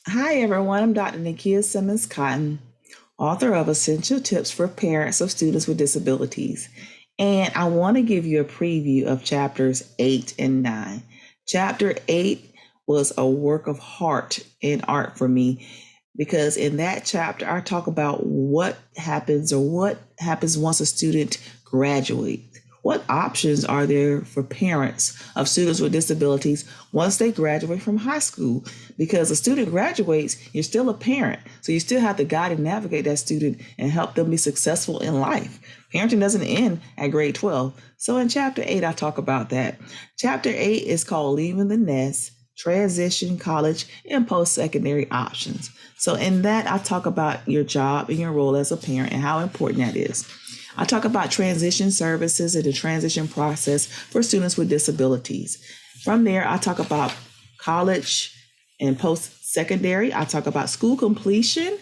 Hi everyone, I'm Dr. Nakia Simmons Cotton, author of Essential Tips for Parents of Students with Disabilities. And I want to give you a preview of chapters 8 and 9. Chapter 8 was a work of heart and art for me because in that chapter I talk about what happens once a student graduates. What options are there for parents of students with disabilities once they graduate from high school? Because a student graduates, you're still a parent. So you still have to guide and navigate that student and help them be successful in life. Parenting doesn't end at grade 12. So in chapter 8, I talk about that. Chapter 8 is called Leaving the Nest, Transition, College, and Post-Secondary Options. So in that, I talk about your job and your role as a parent and how important that is. I talk about transition services and the transition process for students with disabilities. From there, I talk about college and post-secondary. I talk about school completion,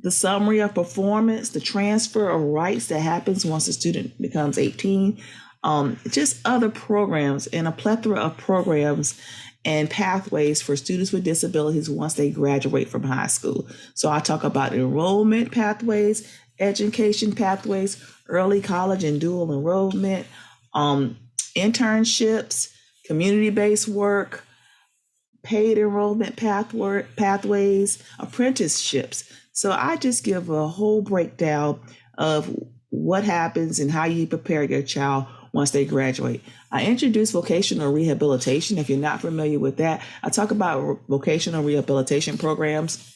the summary of performance, the transfer of rights that happens once a student becomes 18, just other programs and a plethora of programs and pathways for students with disabilities once they graduate from high school. So I talk about enrollment pathways, education pathways, early college and dual enrollment, internships, community-based work, paid enrollment pathways, apprenticeships. So I just give a whole breakdown of what happens and how you prepare your child once they graduate. I introduce vocational rehabilitation. If you're not familiar with that, I talk about vocational rehabilitation programs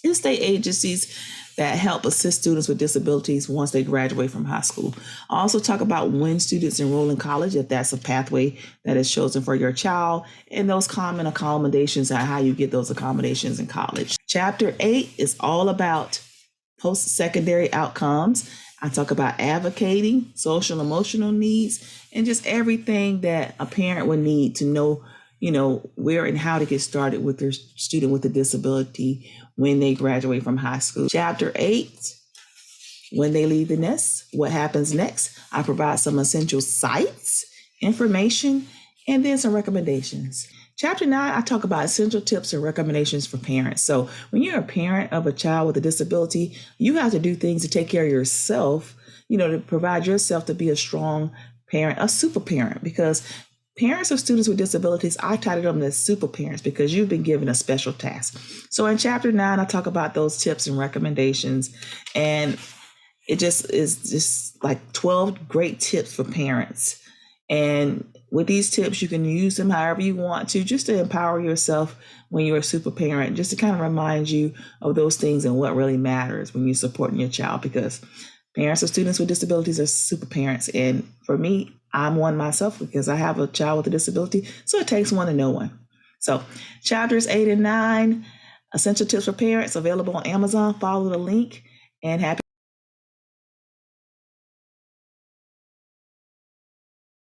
in state agencies that help assist students with disabilities once they graduate from high school. I also talk about when students enroll in college, if that's a pathway that is chosen for your child, and those common accommodations and how you get those accommodations in college. Chapter 8 is all about post-secondary outcomes. I talk about advocating, social emotional needs, and just everything that a parent would need to know, where and how to get started with their student with a disability when they graduate from high school. Chapter 8, when they leave the nest, what happens next? I provide some essential sites, information, and then some recommendations. Chapter 9, I talk about essential tips and recommendations for parents. So when you're a parent of a child with a disability, you have to do things to take care of yourself, to provide yourself to be a strong parent, a super parent, because parents of students with disabilities, I titled them as super parents because you've been given a special task. So in chapter 9, I talk about those tips and recommendations, and it is like 12 great tips for parents. And with these tips, you can use them however you want to, just to empower yourself when you're a super parent, just to kind of remind you of those things and what really matters when you're supporting your child, because parents of students with disabilities are super parents. And for me, I'm one myself because I have a child with a disability. So it takes one to know one. So chapters 8 and 9, Essential Tips for Parents, available on Amazon. Follow the link and happy